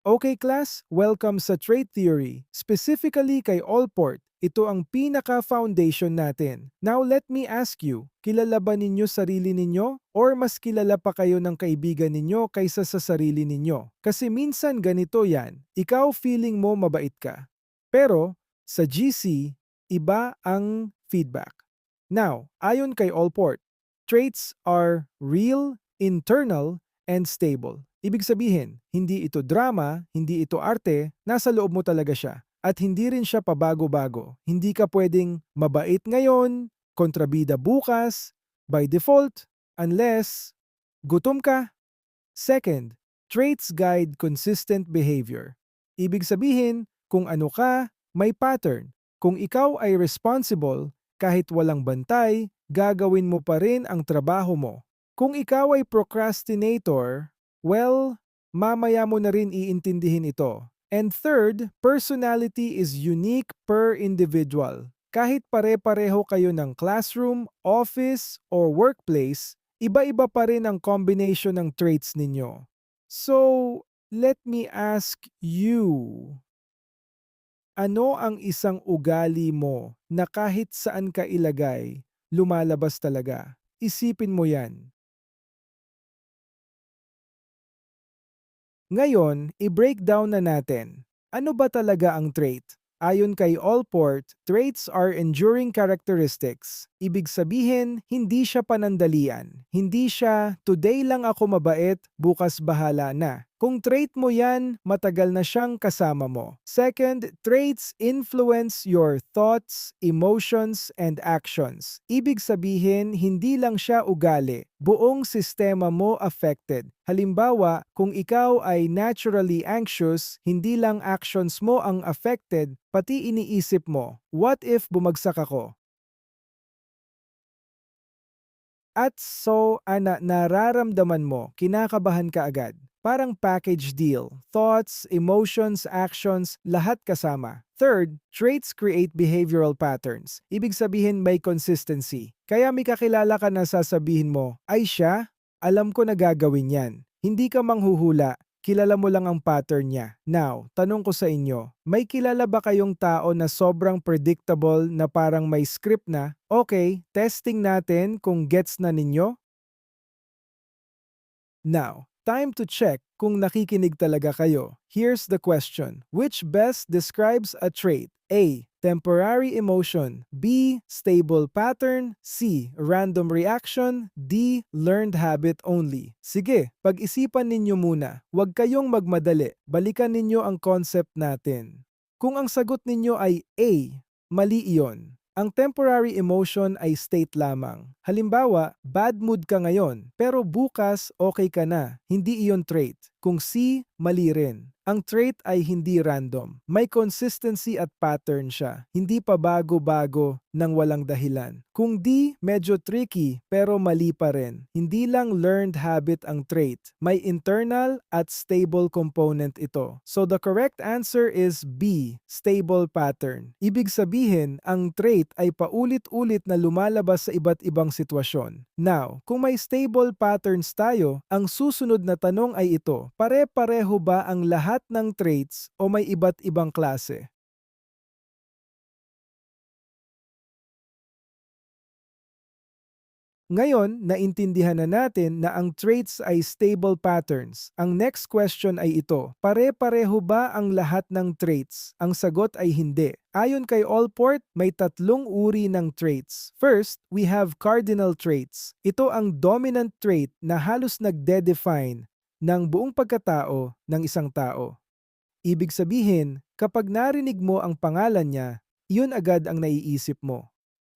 Okay class, welcome sa trait theory. Specifically kay Allport, ito ang pinaka-foundation natin. Now let me ask you, kilala ba ninyo sarili ninyo? Or mas kilala pa kayo ng kaibigan ninyo kaysa sa sarili ninyo? Kasi minsan ganito yan, ikaw feeling mo mabait ka. Pero sa GC, iba ang feedback. Now, ayon kay Allport, traits are real, internal, and stable. Ibig sabihin, hindi ito drama, hindi ito arte, nasa loob mo talaga siya. At hindi rin siya pabago-bago. Hindi ka pwedeng mabait ngayon, kontrabida bukas, by default, unless gutom ka. Second, traits guide consistent behavior. Ibig sabihin, kung ano ka, may pattern. Kung ikaw ay responsible, kahit walang bantay, gagawin mo pa rin ang trabaho mo. Kung ikaw ay procrastinator, well, mamaya mo na rin iintindihin ito. And third, personality is unique per individual. Kahit pare-pareho kayo ng classroom, office, or workplace, iba-iba pa rin ang combination ng traits ninyo. So, let me ask you, ano ang isang ugali mo na kahit saan ka ilagay, lumalabas talaga? Isipin mo yan. Ngayon, i-breakdown na natin. Ano ba talaga ang trait? Ayon kay Allport, traits are enduring characteristics. Ibig sabihin, hindi siya panandalian. Hindi siya, today lang ako mabait, bukas bahala na. Kung trait mo yan, matagal na siyang kasama mo. Second, traits influence your thoughts, emotions, and actions. Ibig sabihin, hindi lang siya ugali. Buong sistema mo affected. Halimbawa, kung ikaw ay naturally anxious, hindi lang actions mo ang affected, pati iniisip mo, what if bumagsak ako? At so, nararamdaman mo, kinakabahan ka agad. Parang package deal. Thoughts, emotions, actions, lahat kasama. Third, traits create behavioral patterns. Ibig sabihin may consistency. Kaya may kakilala ka na sasabihin mo, ay siya, alam ko na gagawin yan. Hindi ka manghuhula, kilala mo lang ang pattern niya. Now, tanong ko sa inyo, may kilala ba kayong tao na sobrang predictable na parang may script na? Okay, testing natin kung gets na ninyo. Now, time to check kung nakikinig talaga kayo. Here's the question. Which best describes a trait? A. Temporary emotion. B. Stable pattern. C. Random reaction. D. Learned habit only. Sige, pag-isipan ninyo muna. Huwag kayong magmadali. Balikan ninyo ang concept natin. Kung ang sagot ninyo ay A, mali iyon. Ang temporary emotion ay state lamang. Halimbawa, bad mood ka ngayon, pero bukas okay ka na. Hindi iyon trait. Kung C, mali rin. Ang trait ay hindi random. May consistency at pattern siya. Hindi pa bago-bago nang walang dahilan. Kung D, medyo tricky pero mali pa rin. Hindi lang learned habit ang trait. May internal at stable component ito. So the correct answer is B, stable pattern. Ibig sabihin, ang trait ay paulit-ulit na lumalabas sa iba't ibang sitwasyon. Now, kung may stable patterns tayo, ang susunod na tanong ay ito, pare-pareho ba ang lahat ng traits o may iba't ibang klase? Ngayon, naintindihan na natin na ang traits ay stable patterns. Ang next question ay ito, pare-pareho ba ang lahat ng traits? Ang sagot ay hindi. Ayon kay Allport, may tatlong uri ng traits. First, we have cardinal traits. Ito ang dominant trait na halos nagde-define ng buong pagkatao ng isang tao. Ibig sabihin, kapag narinig mo ang pangalan niya, iyon agad ang naiisip mo.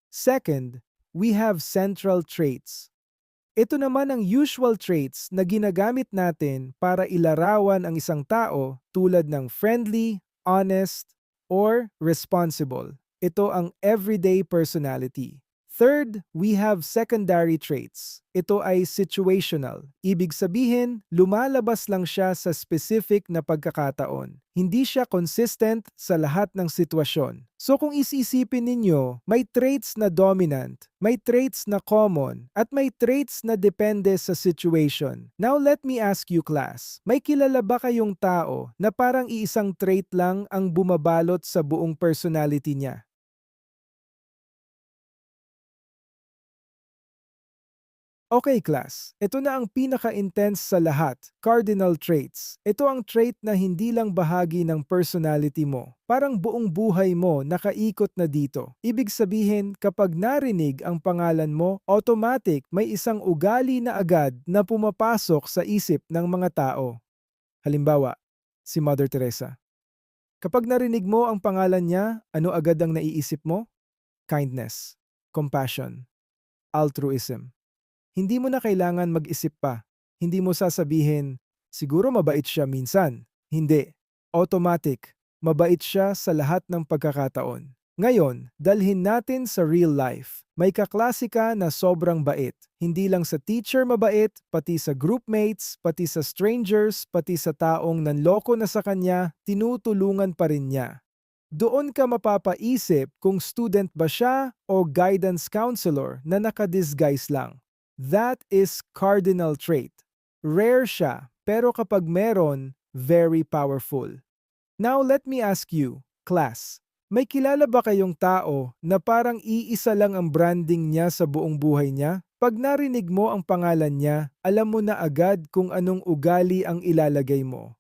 Second, we have central traits. Ito naman ang usual traits na ginagamit natin para ilarawan ang isang tao tulad ng friendly, honest, or responsible. Ito ang everyday personality. Third, we have secondary traits. Ito ay situational. Ibig sabihin, lumalabas lang siya sa specific na pagkakataon. Hindi siya consistent sa lahat ng sitwasyon. So kung isisipin ninyo, may traits na dominant, may traits na common, at may traits na depende sa situation. Now let me ask you class, may kilala ba kayong tao na parang iisang trait lang ang bumabalot sa buong personality niya? Okay class, ito na ang pinaka-intense sa lahat, cardinal traits. Ito ang trait na hindi lang bahagi ng personality mo. Parang buong buhay mo nakaikot na dito. Ibig sabihin, kapag narinig ang pangalan mo, automatic may isang ugali na agad na pumapasok sa isip ng mga tao. Halimbawa, si Mother Teresa. Kapag narinig mo ang pangalan niya, ano agad ang naiisip mo? Kindness, compassion, altruism. Hindi mo na kailangan mag-isip pa. Hindi mo sasabihin, siguro mabait siya minsan. Hindi. Automatic. Mabait siya sa lahat ng pagkakataon. Ngayon, dalhin natin sa real life. May kaklase ka na sobrang bait. Hindi lang sa teacher mabait, pati sa groupmates, pati sa strangers, pati sa taong nanloko na sa kanya, tinutulungan pa rin niya. Doon ka mapapaisip kung student ba siya o guidance counselor na nakadisguise lang. That is cardinal trait. Rare siya, pero kapag meron, very powerful. Now let me ask you, class, may kilala ba kayong tao na parang iisa lang ang branding niya sa buong buhay niya? Pag narinig mo ang pangalan niya, alam mo na agad kung anong ugali ang ilalagay mo.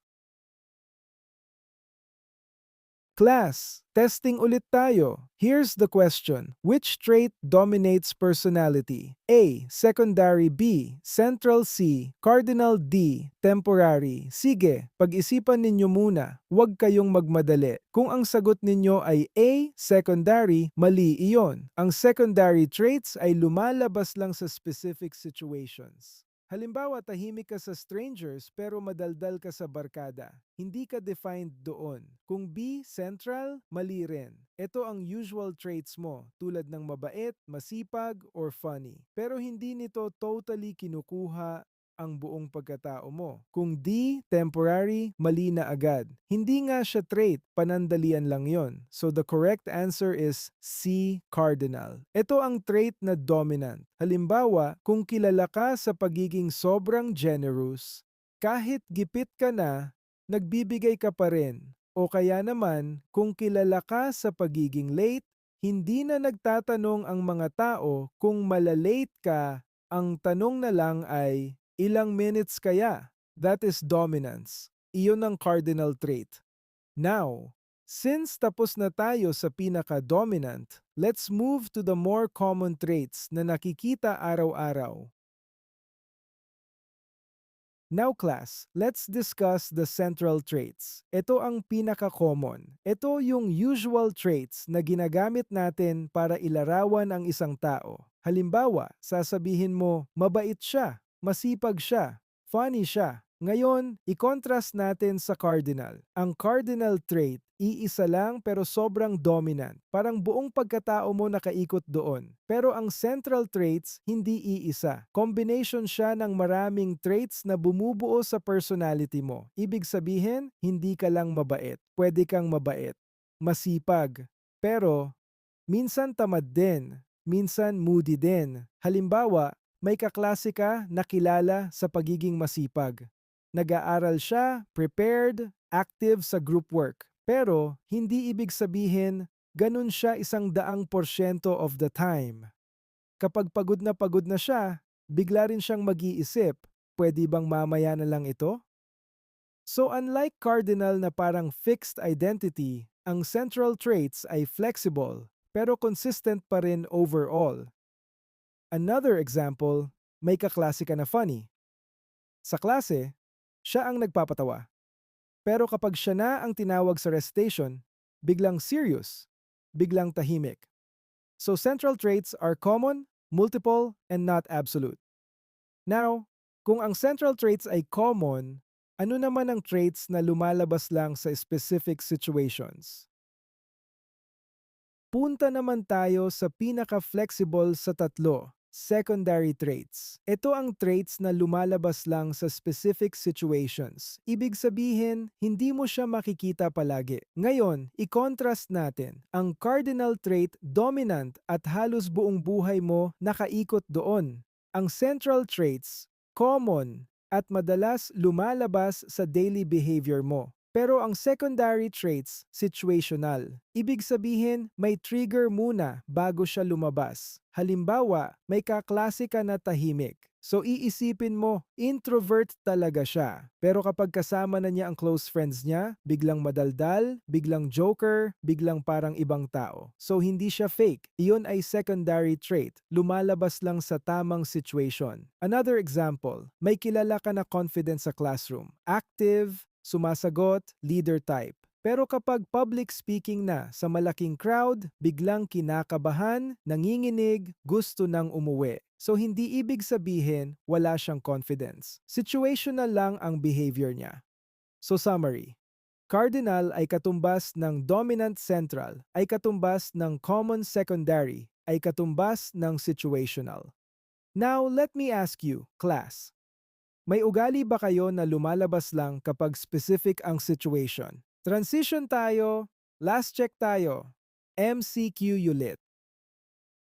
Class, testing ulit tayo. Here's the question. Which trait dominates personality? A. Secondary. B. Central. C. Cardinal. D. Temporary. Sige, pag-isipan ninyo muna. Huwag kayong magmadali. Kung ang sagot ninyo ay A. Secondary, mali iyon. Ang secondary traits ay lumalabas lang sa specific situations. Halimbawa, tahimik ka sa strangers pero madaldal ka sa barkada. Hindi ka defined doon. Kung B, central, mali rin. Ito ang usual traits mo, tulad ng mabait, masipag, or funny. Pero hindi nito totally kinukuha ang buong pagkatao mo. Kung D, temporary, mali na agad. Hindi nga siya trait, panandalian lang yon. So the correct answer is C, cardinal. Ito ang trait na dominant. Halimbawa, kung kilala ka sa pagiging sobrang generous, kahit gipit ka na, nagbibigay ka pa rin. O kaya naman, kung kilala ka sa pagiging late, hindi na nagtatanong ang mga tao kung malalate ka, ang tanong na lang ay, ilang minutes kaya? That is dominance. Iyon ang cardinal trait. Now, since tapos na tayo sa pinaka-dominant, let's move to the more common traits na nakikita araw-araw. Now class, let's discuss the central traits. Ito ang pinaka-common. Ito yung usual traits na ginagamit natin para ilarawan ang isang tao. Halimbawa, sasabihin mo, mabait siya, masipag siya, funny siya. Ngayon, i-contrast natin sa cardinal. Ang cardinal trait, iisa lang pero sobrang dominant. Parang buong pagkatao mo nakaikot doon. Pero ang central traits, hindi iisa. Combination siya ng maraming traits na bumubuo sa personality mo. Ibig sabihin, hindi ka lang mabait. Pwede kang mabait. Masipag. Pero, minsan tamad din. Minsan moody din. Halimbawa, may kaklase ka na kilala sa pagiging masipag. Nag-aaral siya, prepared, active sa group work. Pero hindi ibig sabihin ganun siya 100% of the time. Kapag pagod na siya, bigla rin siyang mag-iisip, pwede bang mamaya na lang ito? So unlike cardinal na parang fixed identity, ang central traits ay flexible pero consistent pa rin overall. Another example, may kaklase ka na funny. Sa klase, siya ang nagpapatawa. Pero kapag siya na ang tinawag sa recitation, biglang serious, biglang tahimik. So central traits are common, multiple, and not absolute. Now, kung ang central traits ay common, ano naman ang traits na lumalabas lang sa specific situations? Punta naman tayo sa pinaka-flexible sa tatlo, secondary traits. Ito ang traits na lumalabas lang sa specific situations. Ibig sabihin, hindi mo siya makikita palagi. Ngayon, i-contrast natin. Ang cardinal trait dominant at halos buong buhay mo nakaikot doon. Ang central traits, common at madalas lumalabas sa daily behavior mo. Pero ang secondary traits, situational. Ibig sabihin, may trigger muna bago siya lumabas. Halimbawa, may kaklase ka na tahimik. So iisipin mo, introvert talaga siya. Pero kapag kasama na niya ang close friends niya, biglang madaldal, biglang joker, biglang parang ibang tao. So hindi siya fake. Iyon ay secondary trait. Lumalabas lang sa tamang situation. Another example, may kilala ka na confident sa classroom. Active, sumasagot, leader type. Pero kapag public speaking na sa malaking crowd, biglang kinakabahan, nanginginig, gusto nang umuwi. So hindi ibig sabihin wala siyang confidence. Situational lang ang behavior niya. So summary. Cardinal ay katumbas ng dominant central, ay katumbas ng common secondary, ay katumbas ng situational. Now let me ask you, class. May ugali ba kayo na lumalabas lang kapag specific ang situation? Transition tayo, last check tayo, MCQ ulit.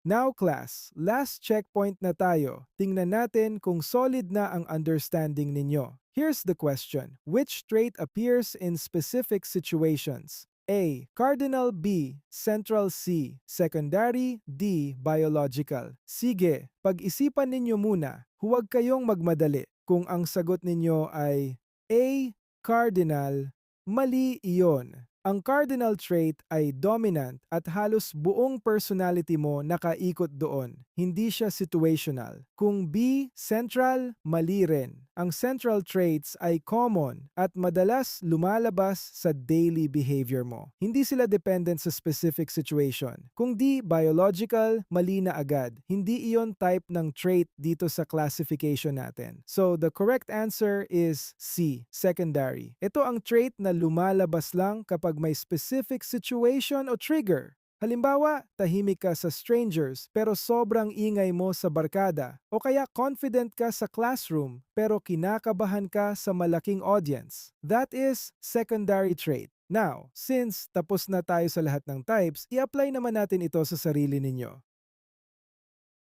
Now class, last checkpoint na tayo. Tingnan natin kung solid na ang understanding ninyo. Here's the question. Which trait appears in specific situations? A. Cardinal. B. Central. C. Secondary. D. Biological. Sige, pag-isipan ninyo muna. Huwag kayong magmadali. Kung ang sagot ninyo ay A. Cardinal, mali iyon. Ang cardinal trait ay dominant at halos buong personality mo nakaikot doon. Hindi siya situational. Kung B, central, mali rin. Ang central traits ay common at madalas lumalabas sa daily behavior mo. Hindi sila dependent sa specific situation. Kung D, biological, mali na agad. Hindi iyon type ng trait dito sa classification natin. So the correct answer is C, secondary. Ito ang trait na lumalabas lang kapag may specific situation o trigger. Halimbawa, tahimik ka sa strangers pero sobrang ingay mo sa barkada o kaya confident ka sa classroom pero kinakabahan ka sa malaking audience. That is secondary trait. Now, since tapos na tayo sa lahat ng types, i-apply naman natin ito sa sarili ninyo.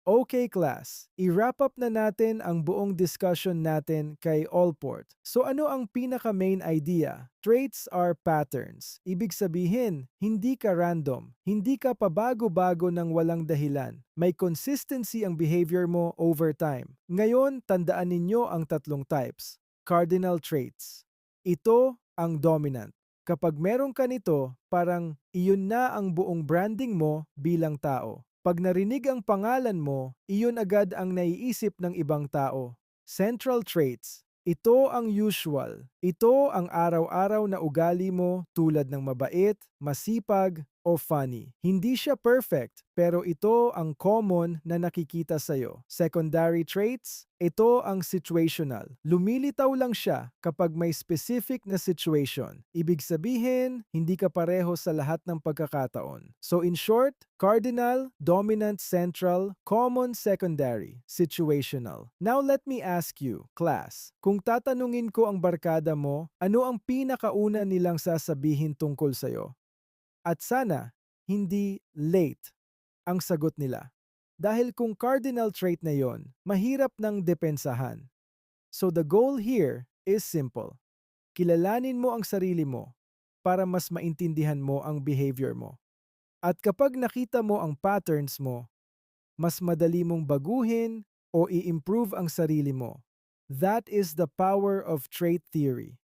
Okay class, i-wrap up na natin ang buong discussion natin kay Allport. So ano ang pinaka-main idea? Traits are patterns. Ibig sabihin, hindi ka random. Hindi ka pabago-bago ng walang dahilan. May consistency ang behavior mo over time. Ngayon, tandaan ninyo ang tatlong types. Cardinal traits. Ito ang dominant. Kapag meron ka nito, parang iyon na ang buong branding mo bilang tao. Pag narinig ang pangalan mo, iyon agad ang naiisip ng ibang tao. Central traits. Ito ang usual. Ito ang araw-araw na ugali mo tulad ng mabait, masipag, o funny. Hindi siya perfect, pero ito ang common na nakikita sa'yo. Secondary traits, ito ang situational. Lumilitaw lang siya kapag may specific na situation. Ibig sabihin, hindi ka pareho sa lahat ng pagkakataon. So in short, cardinal, dominant, central, common, secondary, situational. Now let me ask you, class, kung tatanungin ko ang barkada mo, ano ang pinakauna nilang sasabihin tungkol sa'yo? At sana, hindi late ang sagot nila. Dahil kung cardinal trait na yon, mahirap nang depensahan. So the goal here is simple. Kilalanin mo ang sarili mo para mas maintindihan mo ang behavior mo. At kapag nakita mo ang patterns mo, mas madali mong baguhin o i-improve ang sarili mo. That is the power of trait theory.